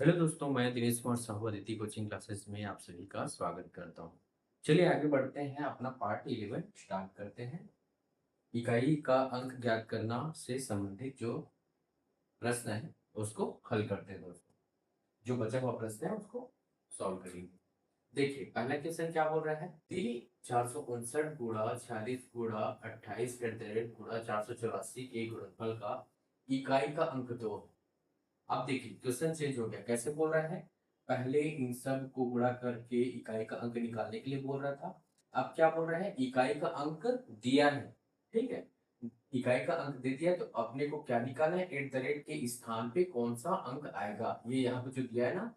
Hello दोस्तों, मैं Dinesh Kumar Sahu Aditi coaching classes में आप सभी का स्वागत करता हूँ। चलिए आगे बढ़ते हैं, अपना पार्ट 11 स्टार्ट करते हैं। इकाई का अंक ज्ञात करना से संबंधित जो प्रश्न है उसको हल करते हैं दोस्तों। जो बचा हुआ प्रश्न है उसको सॉल्व करेंगे। देखिए पहला क्वेश्चन क्या बोल रहा है, दी 459 गुणा 46 गुणा 28 के अंतर्गत गुणा 484 के गुणनफल का इकाई का अंक 2 है। अब देखिए क्वेश्चन चेंज हो गया, कैसे बोल रहा है। पहले इन सब को गुणा करके इकाई का अंक निकालने के लिए बोल रहा था। अब क्या बोल रहा है, इकाई का अंक दिया है। ठीक है, इकाई का अंक दे दिया तो अपने को क्या निकालना है, एट द रेट के स्थान पे कौन सा अंक आएगा। ये यहाँ पे जो दिया है ना,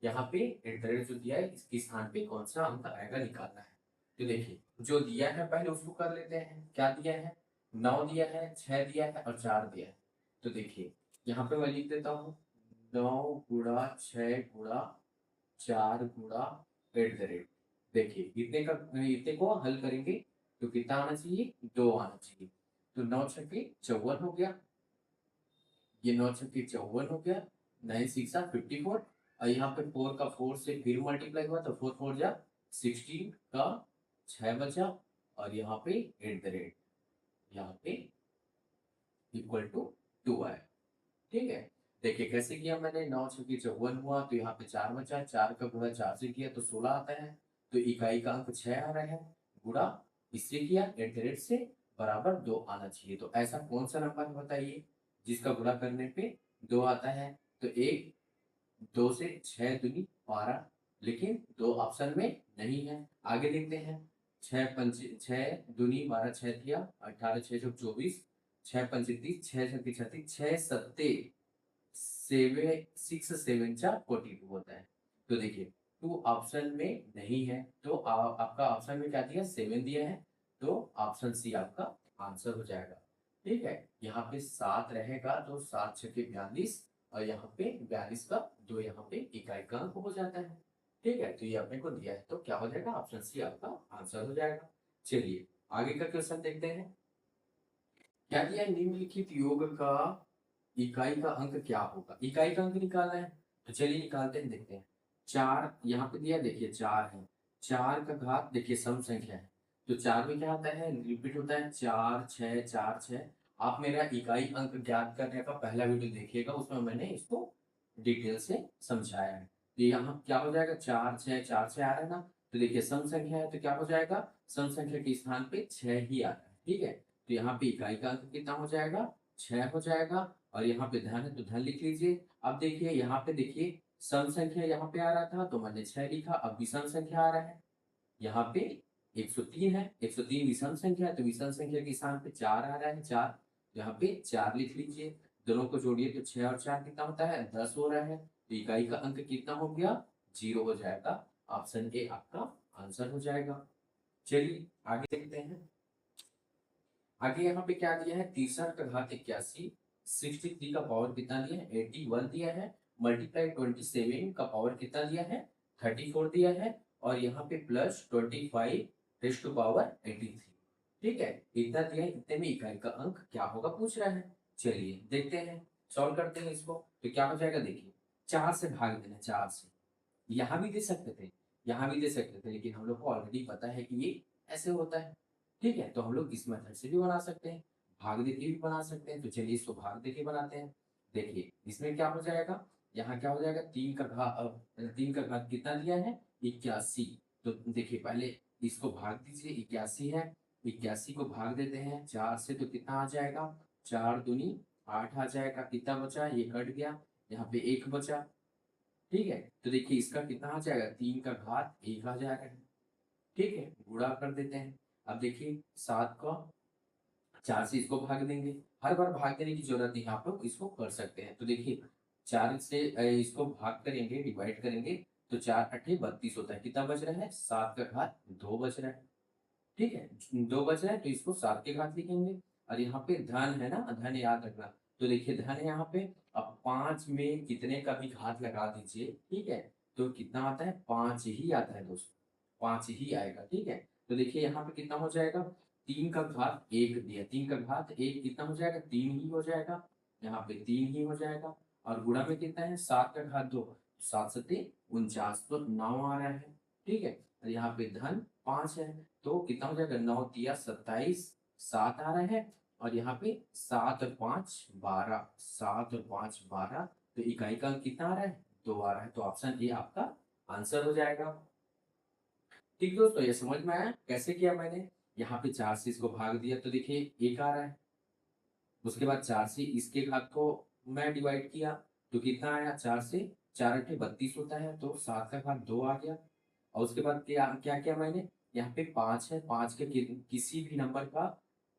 यहाँ पे एट द रेट जो दिया है इसके स्थान पे कौन सा अंक आएगा निकालना है। तो देखिए जो दिया है पहले उसको कर लेते हैं। क्या दिया है, 9 दिया है, 6 दिया है और 4 दिया है। तो देखिए यहाँ पे मैं लिख देता हूँ, 9 गुणा 6 गुणा 4 गुणा एट द रेट। देखिए इतने को हल करेंगे तो कितना आना चाहिए, 2 आना चाहिए। तो 9 छक्के 54 हो गया, ये 9 छक्के 54 हो गया। 9 6 54। और यहाँ पे 4 का 4 से फिर मल्टीप्लाई हुआ तो 4 4 जा 16 का 6 बचा। और यहाँ पे एट द रेट, यहाँ पे इक्वल टू 2 आया। ठीक है, देखिए कैसे किया मैंने, 9 छक्के 54 हुआ तो यहाँ पे 4 बचा, 4 का गुणा 4 से किया तो 16 आता है। तो इकाई का अंक 6 आ रहा है, गुणा इससे किया एट द रेट से बराबर 2 आना चाहिए। तो ऐसा कौन सा नंबर बताइए जिसका गुणा करने पे 2 आता है। तो एक, 2 से 6 दूनी 12, लेकिन 2 ऑप्शन में नहीं है। आगे देखते हैं, 6 दूनी 12, 6 दिया 18, 6 चौक 24, 6 पंचे 30, 6 छक्के 36, 6 सत्ते 6 7 जा 42 होता है। तो देखिए 2 ऑप्शन में नहीं है तो आपका ऑप्शन में क्या दिया, 7 दिया है। तो ऑप्शन सी आपका आंसर हो जाएगा। ठीक है, यहाँ पे 7 रहेगा तो 7 छक्के 42, और यहाँ पे 42 का 2 यहाँ पे इकाई का अंक हो जाता है। ठीक है, तो ये अपने को दिया है तो क्या हो जाएगा, ऑप्शन सी आपका आंसर हो जाएगा। चलिए आगे का क्वेश्चन देखते हैं। क्या दिया है, निम्नलिखित योग का इकाई का अंक क्या होगा। इकाई का अंक निकालना है तो चलिए निकालते हैं, देखते हैं। 4 यहाँ पे दिया, देखिए 4 है। 4 का घात देखिए सम संख्या है, तो 4 में क्या आता है, रिपीट होता है, 4 6 4 6। आप मेरा इकाई अंक ज्ञात करने का पहला वीडियो देखिएगा, उसमें मैंने इसको डिटेल से समझाया है। तो यहाँ क्या हो जाएगा, 4 6 4 6 आ रहा है ना। तो देखिए सम संख्या है तो क्या हो जाएगा, सम संख्या के स्थान पे 6 ही आता है। ठीक है, तो यहाँ पे इकाई का अंक कितना हो जाएगा, 6 हो जाएगा। और यहाँ पे धन है तो धन लिख लीजिए। अब देखिए यहाँ पे देखिए सम संख्या यहाँ पे आ रहा था तो मैंने 6 लिखा, अब विषम संख्या आ रहा है। यहाँ पे 103 है, 103 विषम संख्या है तो विषम संख्या के स्थान पे 4 आ रहा है, 4। यहाँ पे 4 लिख लीजिए। दोनों को जोड़िए तो 6 और 4 कितना होता है, 10 हो रहा है। तो इकाई का अंक कितना हो गया, 0 हो जाएगा। ऑप्शन ए आपका आंसर हो जाएगा। चलिए आगे देखते हैं। आगे यहाँ पे क्या दिया है, 63 का घात 81, 63 का पावर कितना दिया है, 81 दिया है। मल्टीप्लाई 27 का पावर कितना दिया है, 34 दिया है। और यहाँ पे प्लस 25 रेज टू पावर 83। ठीक है, इतना दिया है, इतने में इकाई का अंक क्या होगा पूछ रहा है। चलिए देखते हैं, सॉल्व करते हैं इसको। तो क्या हो जाएगा, देखिए 4 से भाग देना, 4 से। यहाँ भी दे सकते थे, यहाँ भी दे सकते थे, लेकिन हम लोग को ऑलरेडी पता है कि ये ऐसे होता है। ठीक है, तो हम लोग इस मेथड से भी बना सकते हैं, भाग देके भी बना सकते हैं। तो चलिए इसको भाग देके बनाते हैं। देखिए इसमें क्या हो जाएगा, यहाँ क्या हो जाएगा, 3 का घात कितना दिया है, 81। तो देखिए पहले इसको भाग दीजिए, 81 है। 81 को भाग देते हैं 4 से तो कितना आ जाएगा, 4 दूनी 8 आ जाएगा। कितना बचा, ये कट गया, यहाँ पे 1 बचा। ठीक है, तो देखिए इसका कितना आ जाएगा, 3 का घात 1 आ जाएगा। ठीक है, गुणा कर देते हैं। अब देखिए 7 का 4 से इसको भाग देंगे, हर बार भाग देने की जरूरत नहीं है, आप लोग इसको कर सकते हैं। तो देखिए 4 से इसको भाग करेंगे, डिवाइड करेंगे तो 4 8 32 होता है। कितना बच रहा है, 7 का घात 2 बच रहा है। ठीक है, 2 बच रहा है तो इसको 7 के घात लिखेंगे। और यहाँ पे धन है ना, धन याद रखना। तो देखिए धन है यहाँ पे। अब 5 में कितने का भी घात लगा दीजिए, ठीक है, तो कितना आता है, 5 ही आता है दोस्तों, 5 ही आएगा। ठीक है, तो देखिए यहाँ पे कितना हो जाएगा, 3 का घात 1 दिया, 3 का घात 1 कितना हो जाएगा, 3 ही हो जाएगा। यहाँ पे 3 ही हो जाएगा। और गुणा में कितना है 7 का घात 2, 7 सत्ते 49, तो 9 आ रहा है। ठीक है, और यहाँ पे धन 5 है, तो कितना हो जाएगा 9 तिया 27, 7 आ रहा है। और यहाँ पे 7 और 5 12, 7 और 5 12, तो इकाई का अंक कितना आ रहा है 2 आ रहा है, तो ऑप्शन ए आपका आंसर हो जाएगा। ठीक दोस्तों, ये समझ में आया कैसे किया मैंने? यहाँ पे 4 से इसको भाग दिया तो देखिए 1 आ रहा है। उसके बाद 4 से इसके घात को मैं डिवाइड किया तो कितना आया, 4 से 4 अट्ठे 32 होता है, तो 7 का घात 2 आ गया। और उसके बाद क्या क्या किया मैंने, यहाँ पे 5 है, 5 के किसी भी नंबर का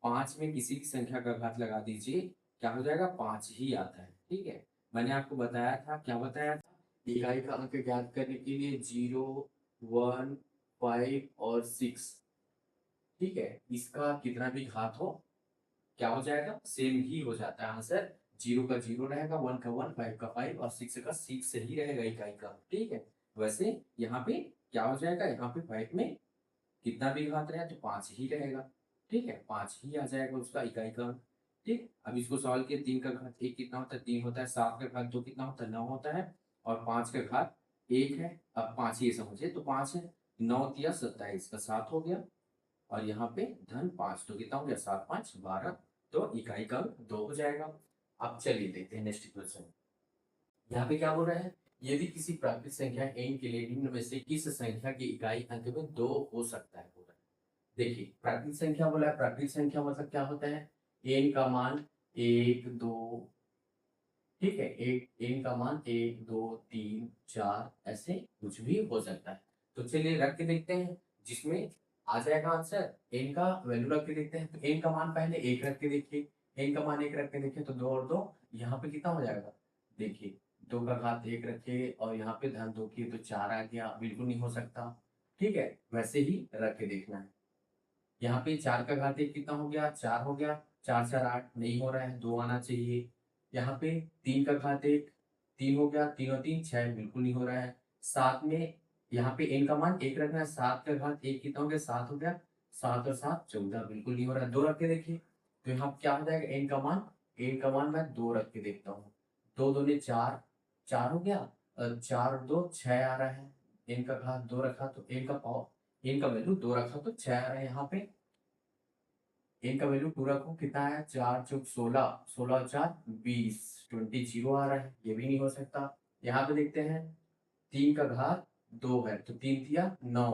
5 में किसी भी संख्या का घात लगा दीजिए, क्या हो जाएगा 5 ही आता है। ठीक है, मैंने आपको बताया था, क्या बताया था, इकाई का अंक ज्ञात करने के लिए 0, 1, 5 और 6। ठीक है, इसका कितना भी घात हो क्या हो जाएगा, सेम ही हो जाता है आंसर। 0 का 0 रहेगा, 1 का 1, 5 का 5 और 6 का 6 ही रहेगा इकाई का। ठीक है, वैसे यहाँ पे क्या हो जाएगा, यहाँ पे 5 में कितना भी घात रहे तो 5 ही रहेगा। ठीक है, 5 ही आ जाएगा उसका इकाई का। ठीक, अब इसको सॉल्व किया, 3 का घात 1 कितना होता है 3 होता है, 7 का घात 2 कितना होता है 9 होता है, और 5 का घात 1 है। अब 5 ही समझिए, तो 5 है, 9 तिया 27 का 7 हो गया, और यहाँ पे धन 5, तो कितना हो गया 7 5 12, तो इकाई का अंक 2 हो जाएगा। अब चलिए देखते हैं नेक्स्ट क्वेश्चन। यहाँ पे क्या बोल रहा है, यदि किसी प्राकृतिक संख्या n के लिए निम्न में से किस संख्या की इकाई अंक में 2 हो सकता है, बोल रहा है। देखिए प्राकृतिक संख्या बोला है, प्राकृतिक संख्या मतलब क्या होता है, n का मान 1 2, ठीक है, एक n का मान 1 2 3 4 ऐसे कुछ भी हो सकता है। तो चलिए रख के देखते हैं, जिसमें आ जाएगा आंसर, n का वैल्यू रख के देखते हैं। तो n का मान पहले 1 रख के देखिए, n का मान 1 रख के देखिए, तो 2 और 2 यहाँ पे कितना हो जाएगा, देखिए 2 का घात 1 रखे और यहाँ पे धन 2 किए तो 4 आ गया, बिल्कुल नहीं हो सकता। ठीक है, वैसे ही रख के देखना है। यहाँ पे 4 का घात 1 कितना हो गया, 4 हो गया, 4 4 8 नहीं हो रहा है, 2 आना चाहिए। यहाँ पे 3 का घात 1 3 हो गया, 3 और 3 6, बिल्कुल नहीं हो रहा है। 7 में यहाँ पे n का मान 1 रखना है, 7 का घात 1 कितना हो गया 7 हो गया, 7 और 7 14, बिल्कुल नहीं हो रहा है। 2 रख के देखिए, तो यहाँ पे क्या हो जाएगा, n का मान मैं 2 रख के देखता हूँ, 2 दूनी 4, 4 हो गया, 4 और 2 6 आ रहा है। n का घात 2 रखा तो n का वैल्यू 2 रखा तो 6 आ रहा है। यहाँ पे n का वैल्यू पूरा को कितना है, 4 चौक 16, 16 और 4 20, 20 जीरो आ रहा है, ये भी नहीं हो सकता। यहाँ पे देखते हैं, 3 का घात 2 है, तो 3 दिया 9,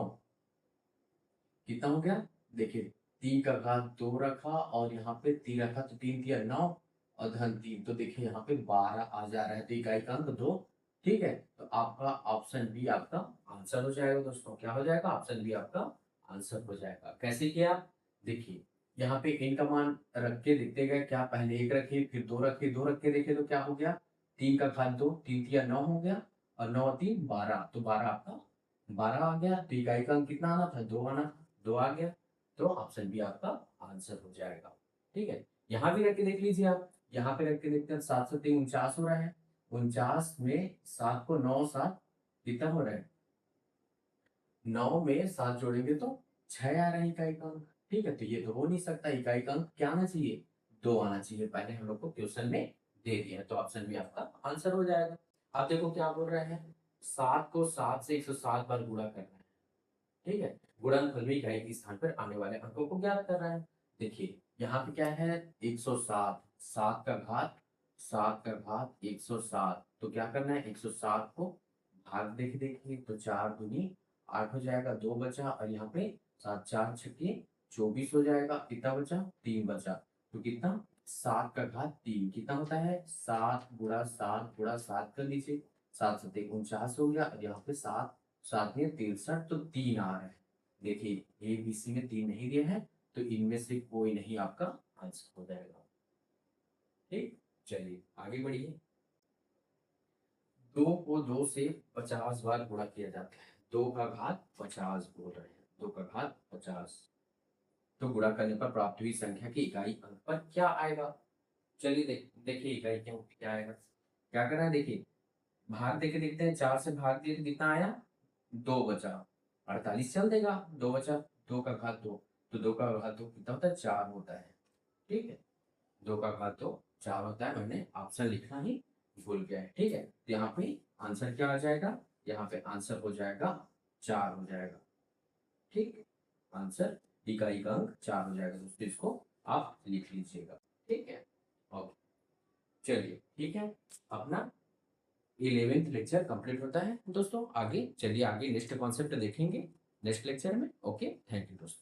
कितना हो गया, देखिए 3 का घात 2 रखा और यहाँ पे 3 रखा, तो 3 दिया 9 और धन 3, तो देखिए यहाँ पे 12 आ जा रहा है, तो इकाई का अंक 2। ठीक है, तो आपका ऑप्शन बी आपका आंसर हो जाएगा दोस्तों। क्या हो जाएगा, ऑप्शन बी आपका आंसर हो जाएगा। कैसे किया, देखिए यहाँ पे n का मान रख के देखते गए, क्या पहले 1 रखे फिर 2 रखे, 2 रख के देखे तो क्या हो गया, 3 का घात 2, 3 तिया 9 हो गया, और 9 3 12, तो 12 आपका 12 आ गया, तो इकाई का अंक कितना आना था 2 आना था, 2 आ गया, तो ऑप्शन बी आपका आंसर हो जाएगा। ठीक है, यहाँ भी रख के देख लीजिए आप, यहाँ पे रख के देखते हैं, 7 7 49 हो रहा है, 49 में 7 को 9 7 कितना हो रहा है, 9 में 7 जोड़ेंगे तो 6 आ रहा है इकाई का अंक। ठीक है, तो ये तो हो नहीं सकता, इकाई का अंक क्या आना चाहिए, 2 आना चाहिए, पहले हम लोग को क्वेश्चन में दे दिया, तो ऑप्शन बी आपका आंसर हो जाएगा। अब देखो क्या बोल रहे हैं, 7 को 7 से 107 बार गुणा करना है। ठीक है, गुणनफल में इकाई के स्थान पर आने वाले अंकों को ज्ञात कर रहा है। देखिए यहाँ पे क्या है, 107, 7 का घात 107, तो क्या करना है, 107 को भाग देख देखिए, तो 4 दूनी 8 हो जाएगा, 2 बचा, और यहाँ पे 7 4 छक्के 24 हो जाएगा, कितना बचा 3 बचा, तो कितना 7 का घात 3 कितना होता है, 7 गुणा 7 गुणा 7 कर लीजिए, 7 7 49 हो गया, और यहाँ पे 7 7 में 63, तो 3 आ रहा है। देखिए ए बी सी में 3 नहीं दिया है, तो इनमें से कोई नहीं आपका आंसर हो जाएगा। ठीक, चलिए आगे बढ़िए। 2 को 2 से 50 बार गुणा किया जाता है, 2 का घात 50 बोल रहे हैं, 2 का घात 50, तो गुणा करने पर प्राप्त हुई संख्या की इकाई अंक पर क्या आएगा। चलिए देखिए इकाई क्या क्या आएगा, क्या करना है, देखिए भाग देके देखते हैं, 4 से भाग दिए तो कितना आया, 2 बचा, 48 चल देगा, 2 बचा, 2 का घात 2, तो 2 का घात 2 कितना होता है 4 होता है। ठीक है, 2 का घात 2 4 होता है, मैंने ऑप्शन लिखना ही भूल गया है, ठीक है। तो यहाँ पे आंसर क्या आ जाएगा, यहाँ पे आंसर हो जाएगा 4 हो जाएगा, ठीक। आंसर डी का अंक 4 हो जाएगा दोस्तों, इसको आप लिख लीजिएगा, ठीक है। ओके, चलिए ठीक है, अपना 11th लेक्चर कंप्लीट होता है दोस्तों। आगे चलिए, आगे नेक्स्ट कॉन्सेप्ट देखेंगे नेक्स्ट लेक्चर में। ओके, थैंक यू दोस्तों।